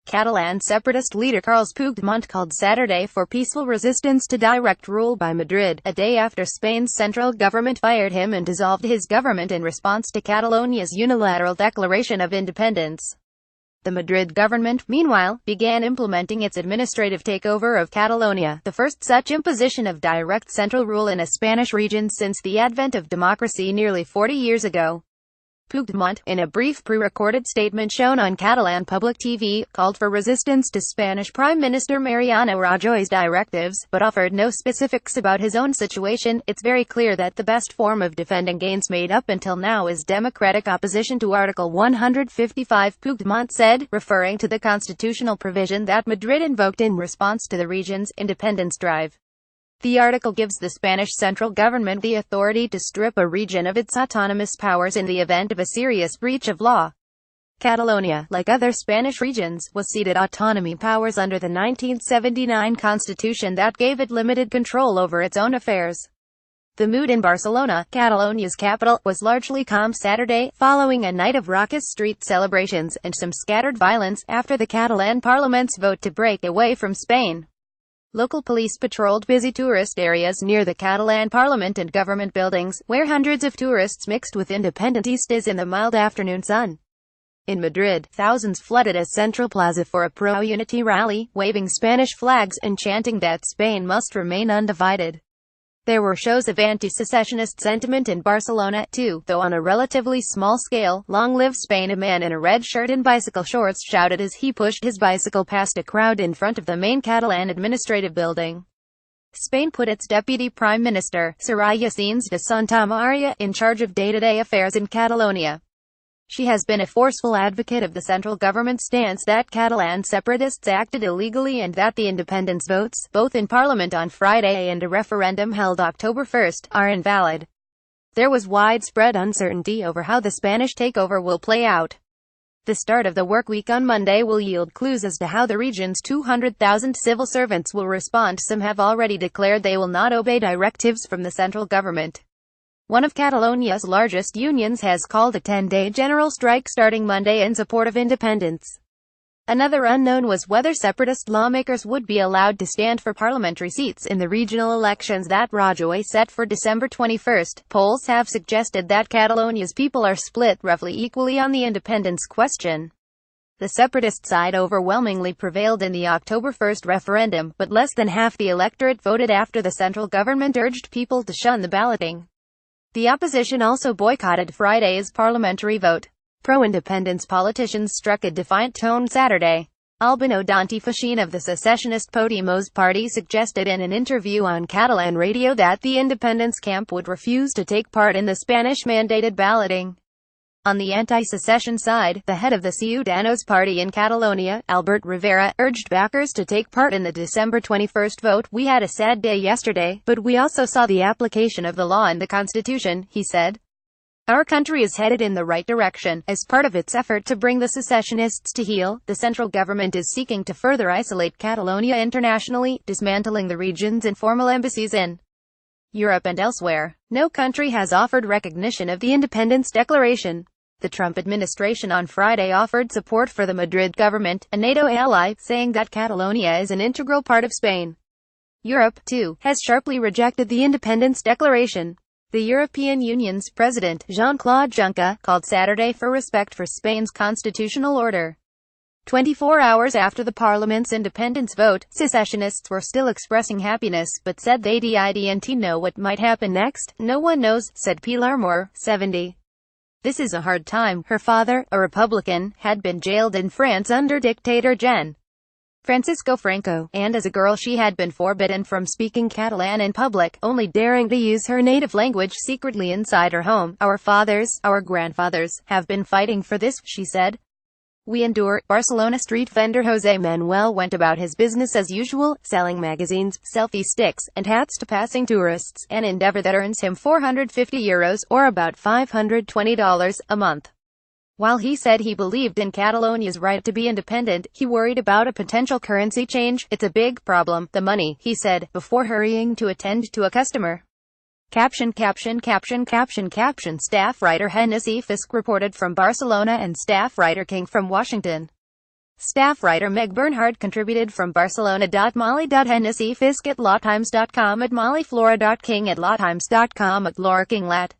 Catalan separatist leader Carles Puigdemont called Saturday for peaceful resistance to direct rule by Madrid, a day after Spain's central government fired him and dissolved his government in response to Catalonia's unilateral declaration of independence. The Madrid government, meanwhile, began implementing its administrative takeover of Catalonia, the first such imposition of direct central rule in a Spanish region since the advent of democracy nearly 40 years ago. Puigdemont, in a brief pre-recorded statement shown on Catalan public TV, called for resistance to Spanish Prime Minister Mariano Rajoy's directives, but offered no specifics about his own situation. It's very clear that the best form of defending gains made up until now is democratic opposition to Article 155, Puigdemont said, referring to the constitutional provision that Madrid invoked in response to the region's independence drive. The article gives the Spanish central government the authority to strip a region of its autonomous powers in the event of a serious breach of law. Catalonia, like other Spanish regions, was ceded autonomy powers under the 1979 constitution that gave it limited control over its own affairs. The mood in Barcelona, Catalonia's capital, was largely calm Saturday, following a night of raucous street celebrations and some scattered violence after the Catalan parliament's vote to break away from Spain. Local police patrolled busy tourist areas near the Catalan parliament and government buildings, where hundreds of tourists mixed with independentistas in the mild afternoon sun. In Madrid, thousands flooded a central plaza for a pro-unity rally, waving Spanish flags and chanting that Spain must remain undivided. There were shows of anti-secessionist sentiment in Barcelona, too, though on a relatively small scale. Long live Spain! A man in a red shirt and bicycle shorts shouted as he pushed his bicycle past a crowd in front of the main Catalan administrative building. Spain put its deputy prime minister, Soraya Sáenz de Santamaría, in charge of day-to-day affairs in Catalonia. She has been a forceful advocate of the central government's stance that Catalan separatists acted illegally and that the independence votes, both in Parliament on Friday and a referendum held October 1, are invalid. There was widespread uncertainty over how the Spanish takeover will play out. The start of the work week on Monday will yield clues as to how the region's 200,000 civil servants will respond. Some have already declared they will not obey directives from the central government. One of Catalonia's largest unions has called a 10-day general strike starting Monday in support of independence. Another unknown was whether separatist lawmakers would be allowed to stand for parliamentary seats in the regional elections that Rajoy set for December 21. Polls have suggested that Catalonia's people are split roughly equally on the independence question. The separatist side overwhelmingly prevailed in the October 1 referendum, but less than half the electorate voted after the central government urged people to shun the balloting. The opposition also boycotted Friday's parliamentary vote. Pro-independence politicians struck a defiant tone Saturday. Albino Dantifachin of the secessionist Podemos party suggested in an interview on Catalan radio that the independence camp would refuse to take part in the Spanish-mandated balloting. On the anti-secession side, the head of the Ciudadanos party in Catalonia, Albert Rivera, urged backers to take part in the December 21 vote. "We had a sad day yesterday, but we also saw the application of the law and the constitution," he said. "Our country is headed in the right direction. As part of its effort to bring the secessionists to heel, the central government is seeking to further isolate Catalonia internationally, dismantling the region's informal embassies in Europe and elsewhere. No country has offered recognition of the independence declaration." The Trump administration on Friday offered support for the Madrid government, a NATO ally, saying that Catalonia is an integral part of Spain. Europe, too, has sharply rejected the independence declaration. The European Union's president, Jean-Claude Juncker, called Saturday for respect for Spain's constitutional order. 24 hours after the parliament's independence vote, secessionists were still expressing happiness, but said they didn't know what might happen next. "No one knows," said Pilar Moore, 70. "This is a hard time." Her father, a Republican, had been jailed in France under dictator Gen. Francisco Franco, and as a girl she had been forbidden from speaking Catalan in public, only daring to use her native language secretly inside her home. "Our fathers, our grandfathers, have been fighting for this," she said. "We endure." Barcelona street vendor José Manuel went about his business as usual, selling magazines, selfie sticks, and hats to passing tourists, an endeavor that earns him €450, or about $520 a month. While he said he believed in Catalonia's right to be independent, he worried about a potential currency change. "It's a big problem, the money," he said, before hurrying to attend to a customer. Caption. Staff writer Hennessy Fisk reported from Barcelona and staff writer King from Washington. Staff writer Meg Bernhard contributed from Barcelona.Molly.Hennessy Fisk at lawtimes.com at mollyflora.king at lawtimes.com at lauraking lat.